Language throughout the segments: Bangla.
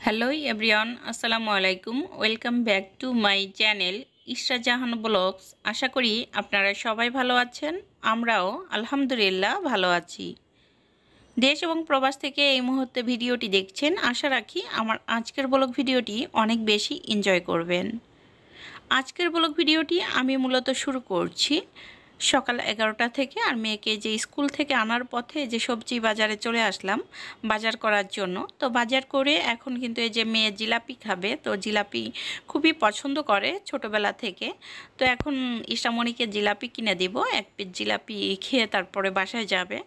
হ্যালো এভরিওয়ান, আসসালামু আলাইকুম। Welcome back to my channel Ishra Jahan vlogs. আশা করি আপনারা সবাই ভালো আছেন। আমরাও আলহামদুলিল্লাহ ভালো আছি। দেশ এবং প্রবাস থেকে এই মুহূর্তে ভিডিওটি দেখছেন, আশা রাখি আমার আজকের ব্লগ ভিডিওটি অনেক বেশি এনজয় করবেন। আজকের ব্লগ ভিডিওটি আমি মূলত শুরু করছি সকাল 11টা থেকে। আর মেয়েকে যে স্কুল থেকে আনার পথে যে সবজি বাজারে চলে আসলাম বাজার করার জন্য। তো বাজার করে এখন কিন্তু এই যে মেয়ে জিলাপি খাবে, তো জিলাপি খুবই পছন্দ করে ছোটবেলা থেকে। তো এখন ইশামণিকে জিলাপি কিনে দিব, এক পিস জিলাপি খেয়ে তারপরে বাসায় যাবে।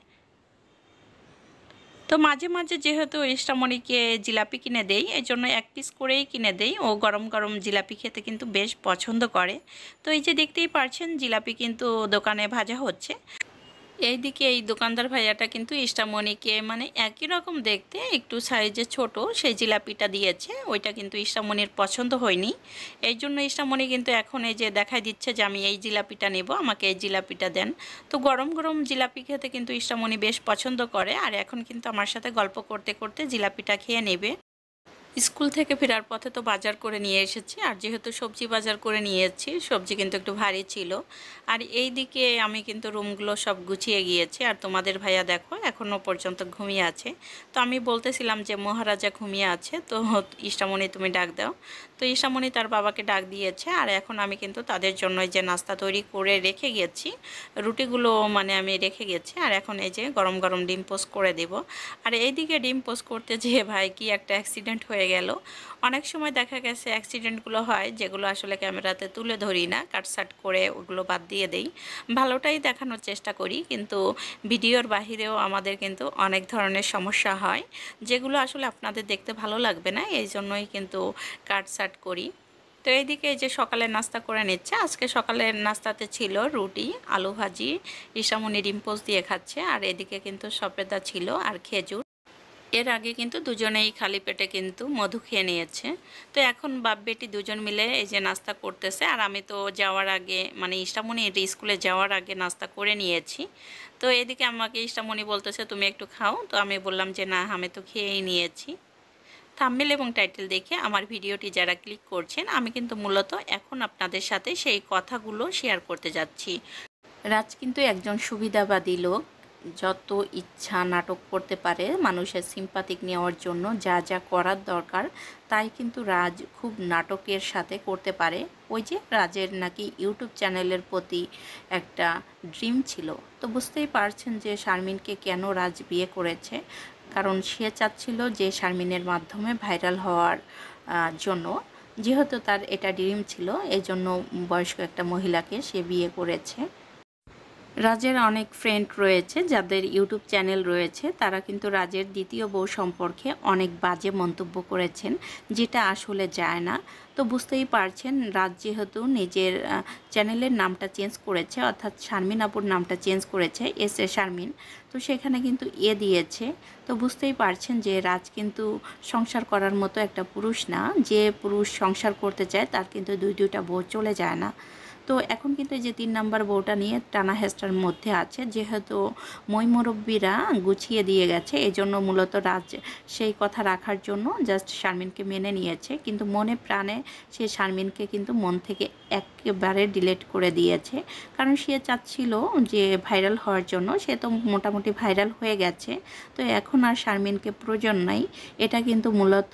তো মাঝে মাঝে যেহেতু ইষ্টামণিকে জিলাপি কিনে দেই, এই জন্য এক পিস করেই কিনে দেই। ও গরম গরম জিলাপি খেতে কিন্তু বেশ পছন্দ করে। তো এই যে দেখতেই পারছেন জিলাপি কিন্তু দোকানে ভাজা হচ্ছে। এইদিকে এই দোকানদার ভাইয়াটা কিন্তু ইষ্টামণিকে মানে একই রকম দেখতে একটু সাইজে ছোট সেই জিলাপিটা দিয়েছে। ওইটা কিন্তু ইষ্টামণির পছন্দ হয়নি, এই জন্য ইষ্টামণি কিন্তু এখন এই যে দেখাই দিচ্ছে যে আমি এই জিলাপিটা নেব, আমাকে এই জিলাপিটা দেন। তো গরম গরম জিলাপি খেতে কিন্তু ইষ্টামণি বেশ পছন্দ করে। আর এখন কিন্তু আমার সাথে গল্প করতে করতে জিলাপিটা খেয়ে নেবে। স্কুল থেকে ফেরার পথে তো বাজার করে নিয়ে এসেছি, আর যেহেতু সবজি বাজার করে নিয়েছি, সবজি কিন্তু একটু ভারী ছিল। আর এই দিকে আমি কিন্তু রুমগুলো সব গুছিয়ে গিয়েছি। আর তোমাদের ভাইয়া দেখো এখনও পর্যন্ত ঘুমিয়ে আছে। তো আমি বলতেছিলাম যে মহারাজা ঘুমিয়ে আছে, তো ইষ্টামণি তুমি ডাক দাও। তো ইষ্টামণি তার বাবাকে ডাক দিয়েছে। আর এখন আমি কিন্তু তাদের জন্য যে নাস্তা তৈরি করে রেখে গেছি, রুটিগুলো মানে আমি রেখে গেছি। আর এখন এই যে গরম গরম ডিম পোস্ট করে দেব। আর এইদিকে ডিম পোস্ট করতে যেয়ে ভাই কি একটা অ্যাক্সিডেন্ট হয়ে গেল। অনেক সময় দেখা গেছে অ্যাক্সিডেন্টগুলো হয় যেগুলো আসলে ক্যামেরাতে তুলে ধরি না, কাটসাট করে ওগুলো বাদ দিয়ে দেই। ভালোটাই দেখানোর চেষ্টা করি, কিন্তু ভিডিওর বাহিরেও আমাদের কিন্তু অনেক ধরনের সমস্যা হয় যেগুলো আসলে আপনাদের দেখতে ভালো লাগবে না, এই জন্যই কিন্তু কাটসাট করি। তো এইদিকে এই যে সকালে নাস্তা করে নিচ্ছে। আজকে সকালের নাস্তাতে ছিল রুটি, আলু ভাজি, ইসামনি ডিম পোস্ট দিয়ে খাচ্ছে। আর এদিকে কিন্তু সফেদা ছিল আর খেজুর। এর আগে কিন্তু দুজনেই খালি পেটে কিন্তু মধু খেয়ে নিয়েছে। তো এখন বাপ বেটি দুজন মিলে এই যে নাস্তা করতেছে। আর আমি তো যাওয়ার আগে মানে ইষ্টামণি স্কুলে যাওয়ার আগে নাস্তা করে নিয়েছি। তো এদিকে আমাকে ইষ্টামণি বলতেছে তুমি একটু খাও। তো আমি বললাম যে না, আমি তো খেয়েই নিয়েছি। থাম্বনেল এবং টাইটেল দেখে আমার ভিডিওটি যারা ক্লিক করছেন, আমি কিন্তু মূলত এখন আপনাদের সাথে সেই কথাগুলো শেয়ার করতে যাচ্ছি। রাজ কিন্তু একজন সুবিধাবাদী লোক। যত ইচ্ছা নাটক করতে পারে মানুষের সিম্পাথি নেওয়ার জন্য, যা যা করার দরকার তাই কিন্তু রাজ খুব নাটকের সাথে করতে পারে। ওই যে রাজের নাকি ইউটিউব চ্যানেলের প্রতি একটা ড্রিম ছিল। তো বুঝতেই পারছেন যে শারমিনকে কেন রাজ বিয়ে করেছে, কারণ সে চাচ্ছিল যে শারমিনের মাধ্যমে ভাইরাল হওয়ার জন্য। যেহেতু তার এটা ড্রিম ছিল, এই জন্য বয়স্ক একটা মহিলাকে সে বিয়ে করেছে। রাজের অনেক ফ্রেন্ড রয়েছে যাদের ইউটিউব চ্যানেল রয়েছে, তারা কিন্তু রাজের দ্বিতীয় বউ সম্পর্কে অনেক বাজে মন্তব্য করেছেন, যেটা আসলে যায় না। তো বুঝতেই পারছেন রাজ যেহেতু নিজের চ্যানেলের নামটা চেঞ্জ করেছে, অর্থাৎ শারমিন আপুর নামটা চেঞ্জ করেছে এস এ শারমিন, তো সেখানে কিন্তু দিয়েছে। তো বুঝতেই পারছেন যে রাজ কিন্তু সংসার করার মতো একটা পুরুষ না। যে পুরুষ সংসার করতে চায় তার কিন্তু দুইটা বউ চলে যায় না। তো এখন কিন্তু এই যে 3 নাম্বার বউটা নিয়ে টানা হেস্টার মধ্যে আছে, যেহেতু মই মুরব্বীরা গুছিয়ে দিয়ে গেছে, এজন্য মূলত রাজ সেই কথা রাখার জন্য জাস্ট শারমিনকে মেনে নিয়েছে। কিন্তু মনে প্রাণে সে শারমিনকে কিন্তু মন থেকে একেবারে ডিলিট করে দিয়েছে, কারণ সে চাচ্ছিল যে ভাইরাল হওয়ার জন্য। সে তো মোটামুটি ভাইরাল হয়ে গেছে, তো এখন আর শারমিনকে প্রয়োজন নাই। এটা কিন্তু মূলত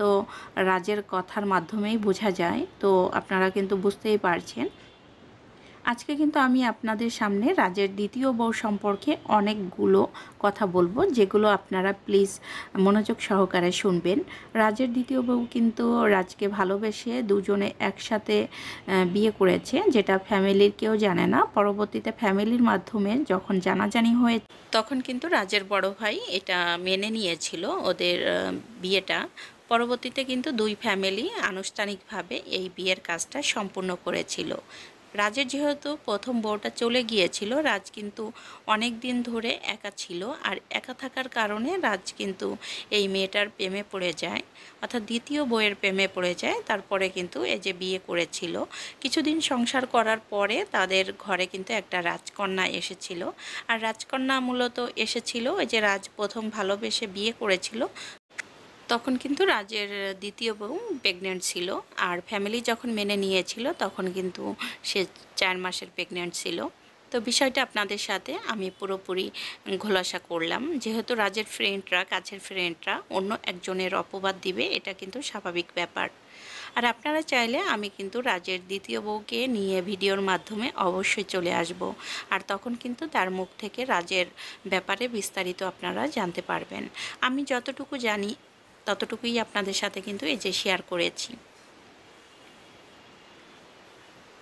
রাজের কথার মাধ্যমেই বোঝা যায়। তো আপনারা কিন্তু বুঝতেই পারছেন। আজকে কিন্তু আমি আপনাদের সামনে রাজের দ্বিতীয় বউ সম্পর্কে অনেকগুলো কথা বলবো, যেগুলো আপনারা প্লিজ মনোযোগ সহকারে শুনবেন। রাজের দ্বিতীয় বউ কিন্তু রাজকে ভালোবেসে দুজনে একসাথে বিয়ে করেছে, যেটা ফ্যামিলির কেউ জানে না। পরবর্তীতে ফ্যামিলির মাধ্যমে যখন জানাজানি হয়ে, তখন কিন্তু রাজের বড় ভাই এটা মেনে নিয়েছিল ওদের বিয়েটা। পরবর্তীতে কিন্তু দুই ফ্যামিলি আনুষ্ঠানিকভাবে এই বিয়ের কাজটা সম্পূর্ণ করেছিল। রাজের যেহেতু প্রথম বউটা চলে গিয়েছিল, রাজ কিন্তু অনেক দিন ধরে একা ছিল। আর একা থাকার কারণে রাজ কিন্তু এই মেয়েটার প্রেমে পড়ে যায়, অর্থাৎ দ্বিতীয় বউয়ের প্রেমে পড়ে যায়। তারপরে কিন্তু এই যে বিয়ে করেছিল, কিছুদিন সংসার করার পরে তাদের ঘরে কিন্তু একটা রাজকন্যা এসেছিল। আর রাজকন্যা মূলত এসেছিল ওই যে রাজ প্রথম ভালোবেসে বিয়ে করেছিল, তখন কিন্তু রাজের দ্বিতীয় বউ প্রেগনেন্ট ছিল, আর ফ্যামিলি যখন মেনে নিয়েছিল তখন কিন্তু সে 4 মাসের প্রেগনেন্ট ছিল। তো বিষয়টা আপনাদের সাথে আমি পুরোপুরি খোলাসা করলাম। যেহেতু রাজের ফ্রেন্ডরা, কাছের ফ্রেন্ডরা অন্য একজনের অপবাদ দিবে, এটা কিন্তু স্বাভাবিক ব্যাপার। আর আপনারা চাইলে আমি কিন্তু রাজের দ্বিতীয় বউকে নিয়ে ভিডিওর মাধ্যমে অবশ্যই চলে আসব, আর তখন কিন্তু তার মুখ থেকে রাজের ব্যাপারে বিস্তারিত আপনারা জানতে পারবেন। আমি যতটুকু জানি ততটুকুই আপনাদের সাথে কিন্তু এই যে শেয়ার করেছি।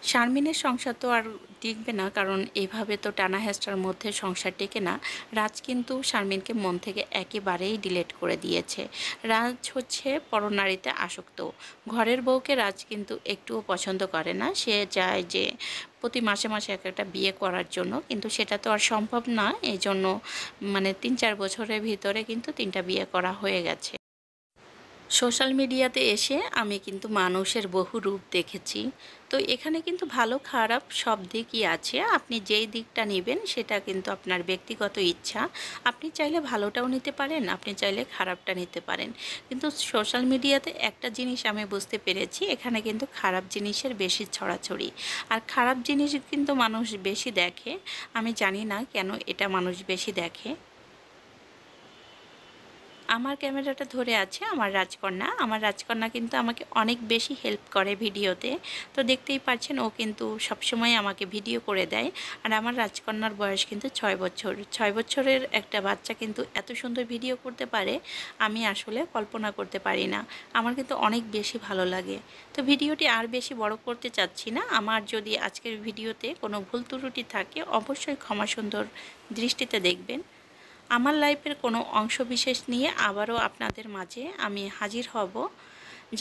শারমিনের সংসার তো আর টিকবে না, কারণ এভাবে তো টানা হেঁচড়ার মধ্যে সংসার টেকে না। রাজ কিন্তু শারমিনকে মন থেকে একেবারেই ডিলিট করে দিয়েছে। রাজ হচ্ছে পরনারীতে আসক্ত। ঘরের বউকে রাজ কিন্তু একটুও পছন্দ করে না। সে চায় যে প্রতি মাসে মাসে এক একটা বিয়ে করার জন্য, কিন্তু সেটা তো আর সম্ভব না। এই জন্য মানে 3-4 বছরের ভিতরে কিন্তু 3টা বিয়ে করা হয়ে গেছে। সোশ্যাল মিডিয়াতে এসে আমি কিন্তু মানুষের বহু রূপ দেখেছি। তো এখানে কিন্তু ভালো খারাপ সব দিকই আছে। আপনি যেই দিকটা নেবেন সেটা কিন্তু আপনার ব্যক্তিগত ইচ্ছা। আপনি চাইলে ভালোটাও নিতে পারেন, আপনি চাইলে খারাপটা নিতে পারেন। কিন্তু সোশ্যাল মিডিয়াতে একটা জিনিস আমি বুঝতে পেরেছি, এখানে কিন্তু খারাপ জিনিসের বেশি ছড়াছড়ি। আর খারাপ জিনিস কিন্তু মানুষ বেশি দেখে। আমি জানি না কেন এটা মানুষ বেশি দেখে। আমার ক্যামেরাটা ধরে আছে আমার রাজকন্যা। আমার রাজকন্যা কিন্তু আমাকে অনেক বেশি হেল্প করে ভিডিওতে। তো দেখতেই পাচ্ছেন ও কিন্তু সবসময় আমাকে ভিডিও করে দেয়। আর আমার রাজকন্যার বয়স কিন্তু 6 বছর। 6 বছরের একটা বাচ্চা কিন্তু এত সুন্দর ভিডিও করতে পারে, আমি আসলে কল্পনা করতে পারি না। আমার কিন্তু অনেক বেশি ভালো লাগে। তো ভিডিওটি আর বেশি বড় করতে চাচ্ছি না। আমার যদি আজকের ভিডিওতে কোনো ভুল ত্রুটি থাকে অবশ্যই ক্ষমা সুন্দর দৃষ্টিতে দেখবেন। আমার লাইফের কোনো অংশবিশেষ নিয়ে আবারও আপনাদের মাঝে আমি হাজির হব।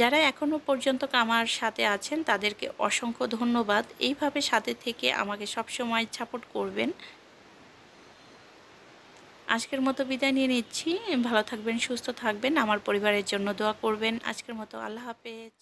যারা এখনও পর্যন্ত আমার সাথে আছেন তাদেরকে অসংখ্য ধন্যবাদ। এইভাবে সাথে থেকে আমাকে সবসময় সাপোর্ট করবেন। আজকের মতো বিদায় নিয়ে নিচ্ছি। ভালো থাকবেন, সুস্থ থাকবেন, আমার পরিবারের জন্য দোয়া করবেন। আজকের মতো আল্লাহ হাফেজ।